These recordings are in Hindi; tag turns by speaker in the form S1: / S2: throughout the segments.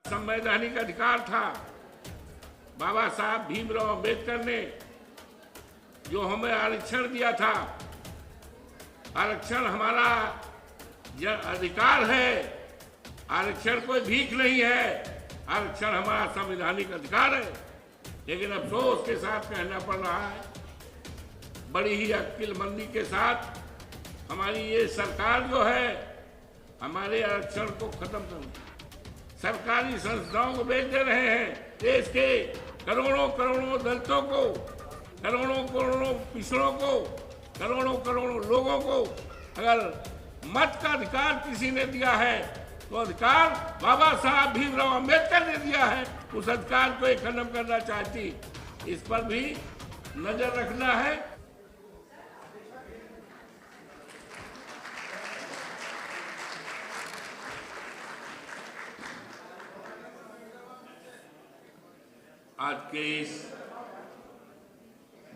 S1: संवैधानिक अधिकार था। बाबा साहब भीमराव अंबेडकर ने जो हमें आरक्षण दिया था, आरक्षण हमारा अधिकार है, आरक्षण कोई भीख नहीं है, आरक्षण हमारा संवैधानिक अधिकार है। लेकिन अफसोस के साथ कहना पड़ रहा है, बड़ी ही अक्लमंदी के साथ हमारी ये सरकार जो है हमारे आरक्षण को खत्म कर सरकारी संस्थाओं को बेच दे रहे हैं। देश के करोड़ों करोड़ों दलितों को, करोड़ों करोड़ों पिछड़ों को, करोड़ों करोड़ों लोगों को अगर मत का अधिकार किसी ने दिया है तो अधिकार बाबा साहब भीमराव अंबेडकर ने दिया है। उस अधिकार को एक खत्म करना चाहती, इस पर भी नजर रखना है। आज के इस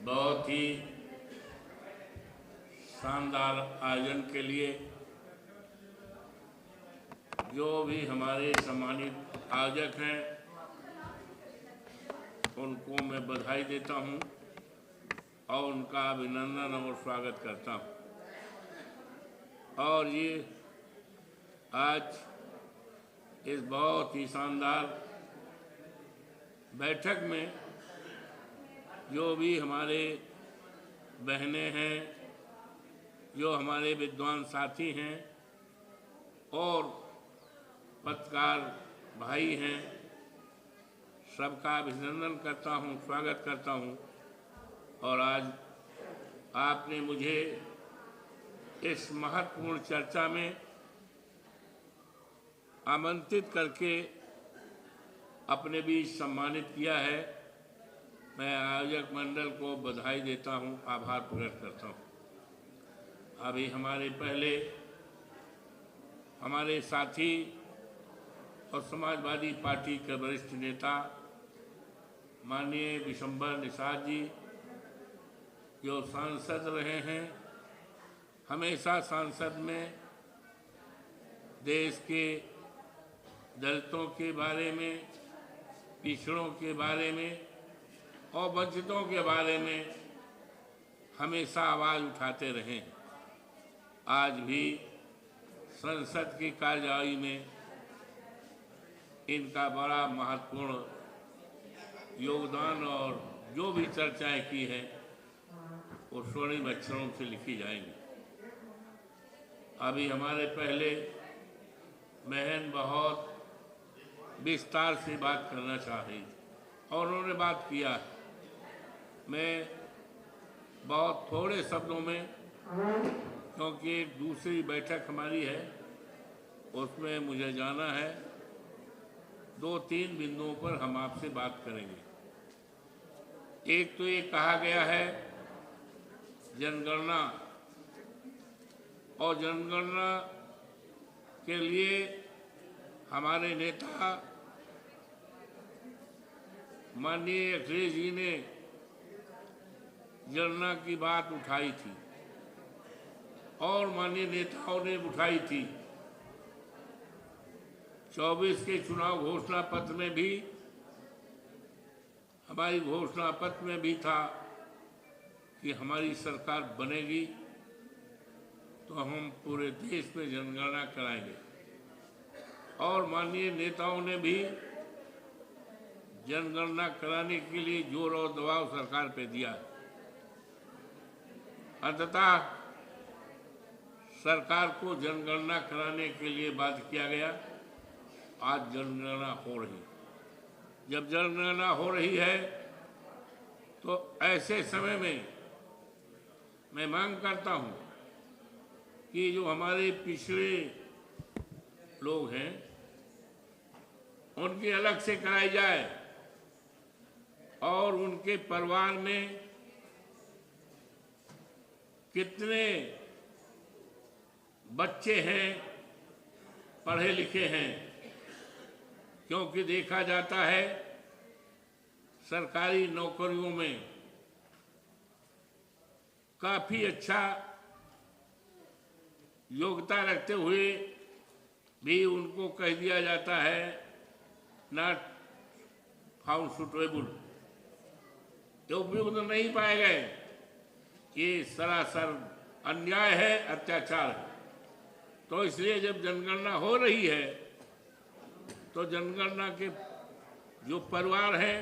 S1: बहुत ही शानदार आयोजन के लिए जो भी हमारे सम्मानित आयोजक हैं उनको मैं बधाई देता हूं और उनका अभिनंदन और स्वागत करता हूं। और ये आज इस बहुत ही शानदार बैठक में जो भी हमारे बहनें हैं, जो हमारे विद्वान साथी हैं और पत्रकार भाई हैं, सबका अभिनंदन करता हूं, स्वागत करता हूं। और आज आपने मुझे इस महत्वपूर्ण चर्चा में आमंत्रित करके अपने बीच सम्मानित किया है। मैं आयोजक मंडल को बधाई देता हूं, आभार प्रकट करता हूं। अभी हमारे पहले हमारे साथी और समाजवादी पार्टी के वरिष्ठ नेता माननीय विशंबर निषाद जी जो सांसद रहे हैं, हमेशा संसद में देश के दलितों के बारे में, पिछड़ों के बारे में और वंचितों के बारे में हमेशा आवाज़ उठाते रहे हैं। आज भी संसद की कार्यवाही में इनका बड़ा महत्वपूर्ण योगदान और जो भी चर्चाएं की हैं वो स्वर्णिम अक्षरों से लिखी जाएंगी। अभी हमारे पहले बहन बहुत विस्तार से बात करना चाह रही थी और उन्होंने बात किया है। मैं बहुत थोड़े शब्दों में, क्योंकि एक दूसरी बैठक हमारी है उसमें मुझे जाना है, 2-3 बिंदुओं पर हम आपसे बात करेंगे। एक तो ये कहा गया है जनगणना, और जनगणना के लिए हमारे नेता माननीय अखिलेश जी ने जनगणना की बात उठाई थी और माननीय नेताओं ने उठाई थी। 24 के चुनाव घोषणा पत्र में भी, हमारी घोषणा पत्र में भी था कि हमारी सरकार बनेगी तो हम पूरे देश में जनगणना कराएंगे। और माननीय नेताओं ने भी जनगणना कराने के लिए जोर और दबाव सरकार पे दिया। अंततः सरकार को जनगणना कराने के लिए बाध्य किया गया। आज जनगणना हो रही। जब जनगणना हो रही है तो ऐसे समय में मैं मांग करता हूं कि जो हमारे पिछड़े लोग हैं उनकी अलग से कराई जाए और उनके परिवार में कितने बच्चे हैं पढ़े लिखे हैं, क्योंकि देखा जाता है सरकारी नौकरियों में काफी अच्छा योग्यता रखते हुए भी उनको कह दिया जाता है नॉट फाउंड सुटेबल, ये उपयुक्त नहीं पाए गए। ये सरासर अन्याय है, अत्याचार है। तो इसलिए जब जनगणना हो रही है तो जनगणना के जो परिवार हैं,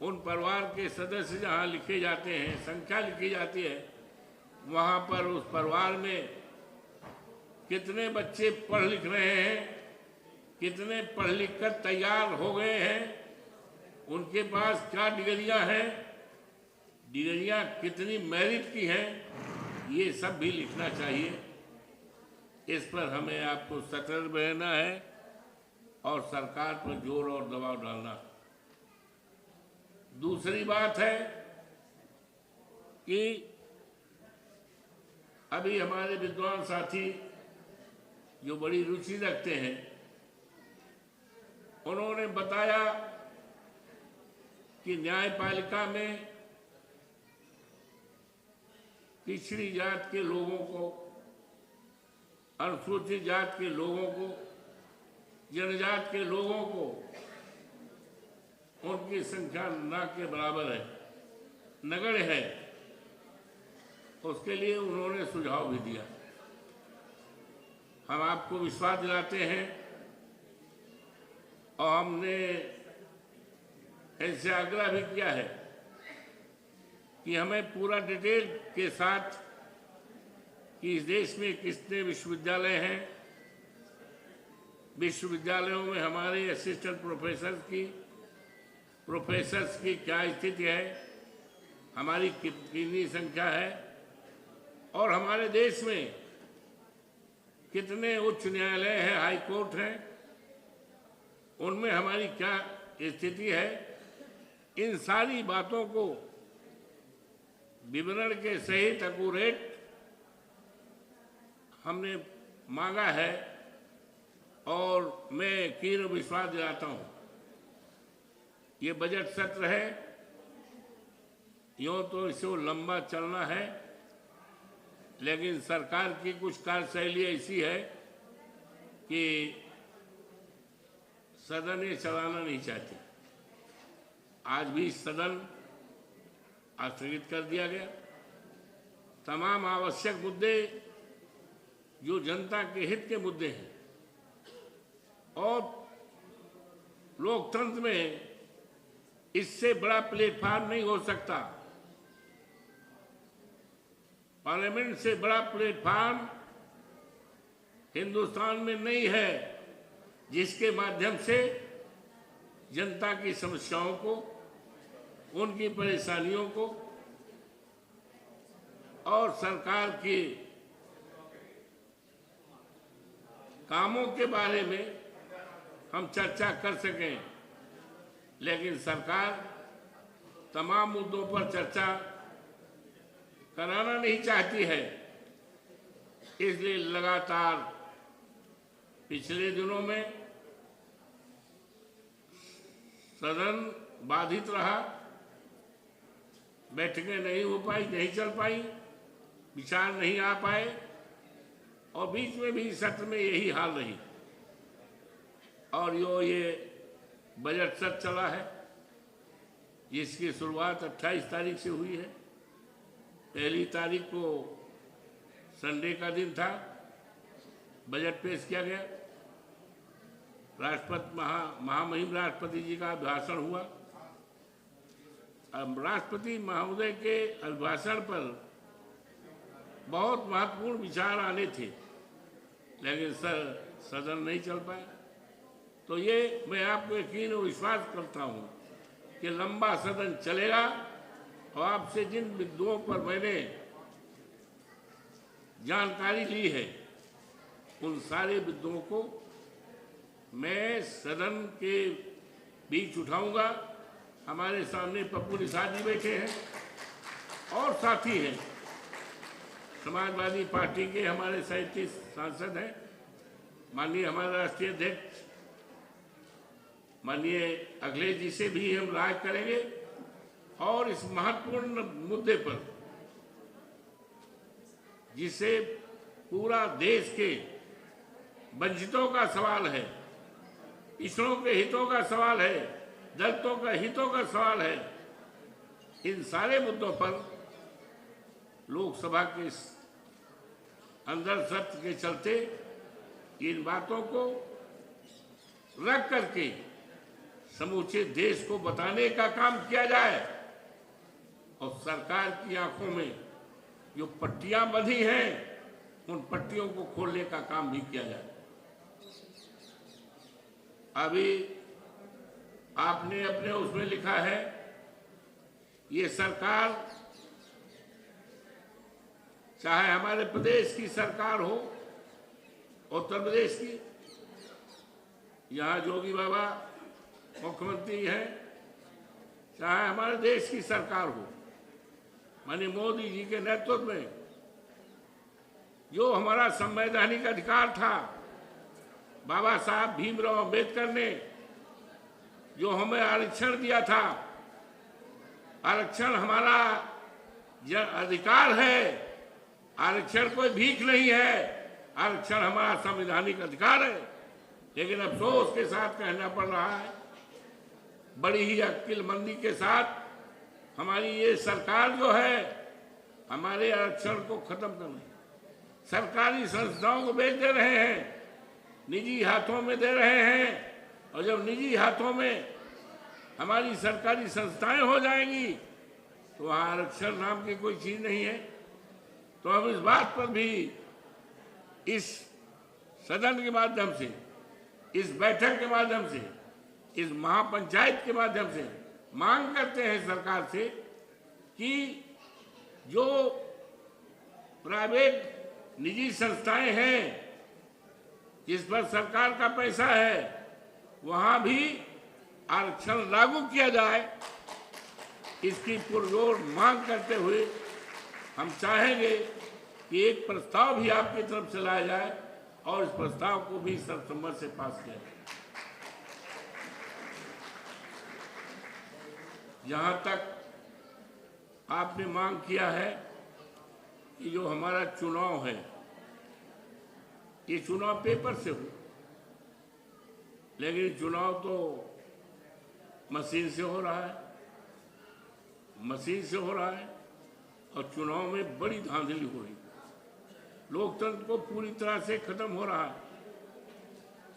S1: उन परिवार के सदस्य जहाँ लिखे जाते हैं, संख्या लिखी जाती है, वहाँ पर उस परिवार में कितने बच्चे पढ़ लिख रहे हैं, कितने पढ़ लिख कर तैयार हो गए हैं, उनके पास क्या डिग्रियां हैं, डिग्रियां कितनी मेरिट की हैं, ये सब भी लिखना चाहिए। इस पर हमें आपको सतर्क रहना है और सरकार पर जोर और दबाव डालना। दूसरी बात है कि अभी हमारे विद्वान साथी जो बड़ी रुचि रखते हैं, उन्होंने बताया कि न्यायपालिका में पिछड़ी जात के लोगों को, अनुसूचित जात के लोगों को, जनजात के लोगों को उनकी संख्या न के बराबर है, नगण्य है। उसके लिए उन्होंने सुझाव भी दिया। हम आपको विश्वास दिलाते हैं और हमने ऐसे आग्रह भी किया है कि हमें पूरा डिटेल के साथ कि इस देश में कितने विश्वविद्यालय हैं, विश्वविद्यालयों में हमारे असिस्टेंट प्रोफेसर्स की क्या स्थिति है, हमारी कितनी संख्या है, और हमारे देश में कितने उच्च न्यायालय हैं, हाई कोर्ट हैं, उनमें हमारी क्या स्थिति है। इन सारी बातों को विवरण के सहित एक्यूरेट हमने मांगा है और मैं यकीन और विश्वास दिलाता हूँ ये बजट सत्र है, यूँ तो इसे लंबा चलना है, लेकिन सरकार की कुछ कार्यशैली ऐसी है कि सदन ये चलाना नहीं चाहती। आज भी सदन स्थगित कर दिया गया। तमाम आवश्यक मुद्दे जो जनता के हित के मुद्दे हैं और लोकतंत्र में इससे बड़ा प्लेटफॉर्म नहीं हो सकता। पार्लियामेंट से बड़ा प्लेटफॉर्म हिंदुस्तान में नहीं है जिसके माध्यम से जनता की समस्याओं को, उनकी परेशानियों को और सरकार के कामों के बारे में हम चर्चा कर सकें। लेकिन सरकार तमाम मुद्दों पर चर्चा कराना नहीं चाहती है, इसलिए लगातार पिछले दिनों में सदन बाधित रहा, बैठकें नहीं हो पाई, नहीं चल पाई, विचार नहीं आ पाए और बीच में भी सत्र में यही हाल रही। और ये बजट सत्र चला है जिसकी शुरुआत 28 तारीख से हुई है। पहली तारीख को संडे का दिन था, बजट पेश किया गया, राष्ट्रपति महामहिम राष्ट्रपति जी का अभिभाषण हुआ। अब राष्ट्रपति महोदय के अभिभाषण पर बहुत महत्वपूर्ण विचार आने थे, लेकिन सदन नहीं चल पाया। तो ये मैं आपको यकीन और विश्वास करता हूँ कि लंबा सदन चलेगा और आपसे जिन बिंदुओं पर मैंने जानकारी ली है उन सारे बिंदुओं को मैं सदन के बीच उठाऊंगा। हमारे सामने पप्पू निषाद जी बैठे हैं और साथी हैं, समाजवादी पार्टी के हमारे 37 सांसद हैं, माननीय हमारे राष्ट्रीय अध्यक्ष माननीय अखिलेश जी से भी हम राय करेंगे और इस महत्वपूर्ण मुद्दे पर जिसे पूरा देश के वंचितों का सवाल है, पिछड़ों के हितों का सवाल है, दलितों का हितों का सवाल है। इन सारे मुद्दों पर लोकसभा के अंदर सत्र के चलते इन बातों को रख करके समूचे देश को बताने का काम किया जाए और सरकार की आंखों में जो पट्टियां बंधी हैं उन पट्टियों को खोलने का काम भी किया जाए। अभी आपने अपने उसमें लिखा है, ये सरकार चाहे हमारे प्रदेश की सरकार हो, उत्तर प्रदेश की, यहाँ योगी बाबा मुख्यमंत्री हैं, चाहे हमारे देश की सरकार हो, माननीय मोदी जी के नेतृत्व में जो हमारा संवैधानिक अधिकार था, बाबा साहब भीमराव अंबेडकर ने जो हमें आरक्षण दिया था, आरक्षण हमारा अधिकार है, आरक्षण कोई भीख नहीं है, आरक्षण हमारा संवैधानिक अधिकार है। लेकिन अफसोस के साथ कहना पड़ रहा है, बड़ी ही अक्लमंदी के साथ हमारी ये सरकार जो है हमारे आरक्षण को खत्म करने, सरकारी संस्थाओं को बेच दे रहे हैं, निजी हाथों में दे रहे हैं। और जब निजी हाथों में हमारी सरकारी संस्थाएं हो जाएंगी तो वहाँ आरक्षण नाम की कोई चीज नहीं है। तो हम इस बात पर भी इस सदन के माध्यम से, इस बैठक के माध्यम से, इस महापंचायत के माध्यम से मांग करते हैं सरकार से कि जो प्राइवेट निजी संस्थाएं हैं जिस पर सरकार का पैसा है वहां भी आरक्षण लागू किया जाए। इसकी पुरजोर मांग करते हुए हम चाहेंगे कि एक प्रस्ताव भी आपकी तरफ से लाया जाए और इस प्रस्ताव को भी सर्वसम्मति से पास किया जाए। जहां तक आपने मांग किया है कि जो हमारा चुनाव है ये चुनाव पेपर से हो, लेकिन चुनाव तो मशीन से हो रहा है, मशीन से हो रहा है और चुनाव में बड़ी धांधली हो रही है। लोकतंत्र को पूरी तरह से खत्म हो रहा है।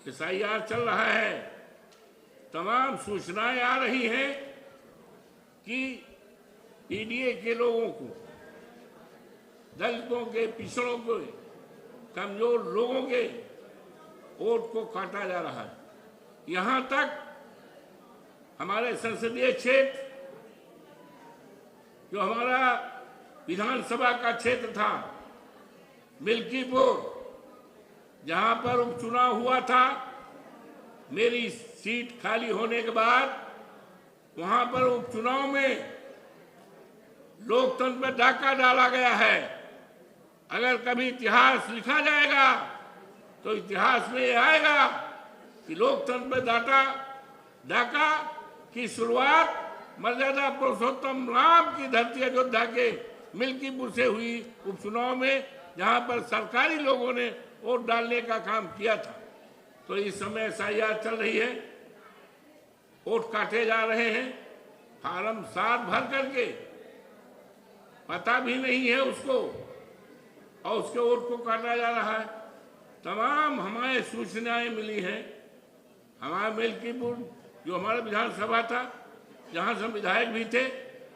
S1: SIR चल रहा है, तमाम सूचनाएं आ रही हैं कि PDA के लोगों को, दलितों के, पिछड़ों के, कमजोर लोगों के वोट को काटा जा रहा है। यहां तक हमारे संसदीय क्षेत्र, जो हमारा विधानसभा का क्षेत्र था मिल्कीपुर, जहां पर उपचुनाव हुआ था, मेरी सीट खाली होने के बाद वहां पर उपचुनाव में लोकतंत्र पर डाका डाला गया है। अगर कभी इतिहास लिखा जाएगा तो इतिहास में ये आएगा कि लोकतंत्र पर डाका की शुरुआत मर्यादा पुरुषोत्तम राम की धरती अयोध्या के मिल्कीपुर से हुई उपचुनाव में, जहां पर सरकारी लोगों ने वोट डालने का काम किया था। तो इस समय SIR चल रही है, वोट काटे जा रहे हैं, फार्म 7 भर करके, पता भी नहीं है उसको और उसके वोट को काटा जा रहा है। तमाम हमारे सूचनाएं मिली हैं। हमारा मिल्कीपुर जो हमारा विधानसभा था, जहां से विधायक भी थे,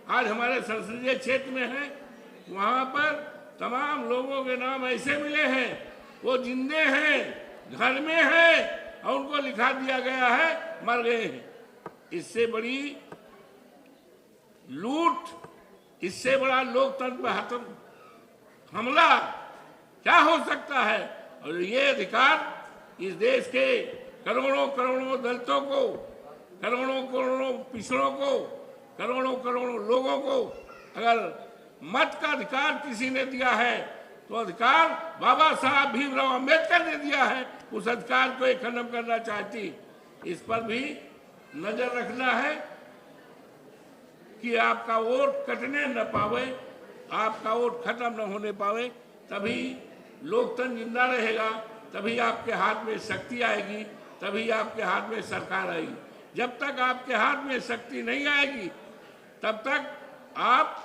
S1: आज हमारे संसदीय क्षेत्र में है, वहां पर तमाम लोगों के नाम ऐसे मिले हैं वो जिंदे हैं, घर में हैं और उनको लिखा दिया गया है मर गए हैं। इससे बड़ी लूट, इससे बड़ा लोकतंत्र पर हमला क्या हो सकता है? और ये अधिकार इस देश के करोड़ों करोड़ों दलितों को, करोड़ों करोड़ों पिछड़ों को, करोड़ों करोड़ों लोगों को अगर मत का अधिकार किसी ने दिया है तो अधिकार बाबा साहब भीमराव अंबेडकर ने दिया है। उस अधिकार को एक खत्म करना चाहती, इस पर भी नजर रखना है कि आपका वोट कटने न पावे, आपका वोट खत्म न होने पावे, तभी लोकतंत्र जिंदा रहेगा, तभी आपके हाथ में शक्ति आएगी तभी आपके हाथ में सरकार आएगी। जब तक आपके हाथ में शक्ति नहीं आएगी तब तक आप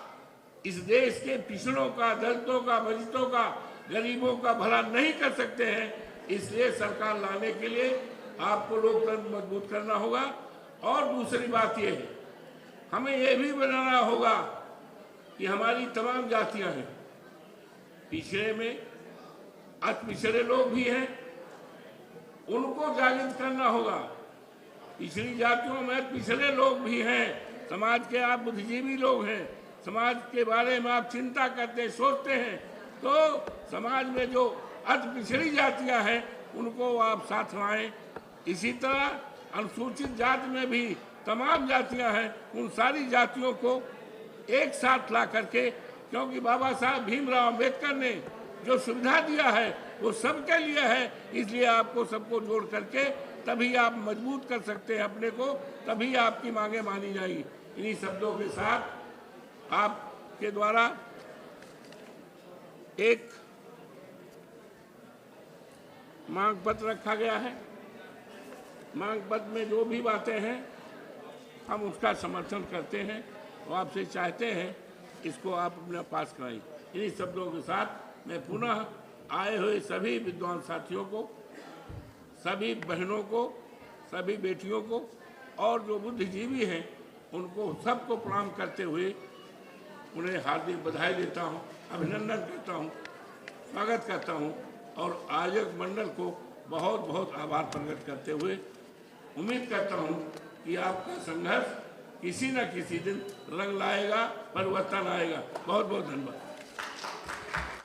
S1: इस देश के पिछड़ों का, दलितों का, वंचितों का, गरीबों का भला नहीं कर सकते हैं। इसलिए सरकार लाने के लिए आपको लोकतंत्र मजबूत करना होगा। और दूसरी बात यह है, हमें यह भी बनाना होगा कि हमारी तमाम जातियां हैं, पिछड़े में अति पिछड़े लोग भी हैं, उनको जागृत करना होगा। पिछड़ी जातियों में पिछड़े लोग भी हैं, समाज के आप बुद्धिजीवी लोग हैं, समाज के बारे में आप चिंता करते सोचते हैं, तो समाज में जो अति पिछड़ी जातियां हैं उनको आप साथ लाएं। इसी तरह अनुसूचित जाति में भी तमाम जातियां हैं, उन सारी जातियों को एक साथ ला करके, क्योंकि बाबा साहब भीमराव अम्बेडकर ने जो सुविधा दिया है वो सबके लिए है, इसलिए आपको सबको जोड़ करके तभी आप मजबूत कर सकते हैं अपने को, तभी आपकी मांगे मानी जाएगी। इन्हीं शब्दों के साथ आपके द्वारा एक मांग पत्र रखा गया है। मांग पत्र में जो भी बातें हैं हम उसका समर्थन करते हैं और आपसे चाहते हैं इसको आप अपने पास कराएं। इन्हीं शब्दों के साथ मैं पुनः आए हुए सभी विद्वान साथियों को, सभी बहनों को, सभी बेटियों को और जो बुद्धिजीवी हैं उनको सबको प्रणाम करते हुए उन्हें हार्दिक बधाई देता हूं, अभिनंदन करता हूं, स्वागत करता हूं और आयोजक मंडल को बहुत बहुत आभार प्रकट करते हुए उम्मीद करता हूं कि आपका संघर्ष किसी न किसी दिन रंग लाएगा, परिवर्तन आएगा। बहुत बहुत धन्यवाद।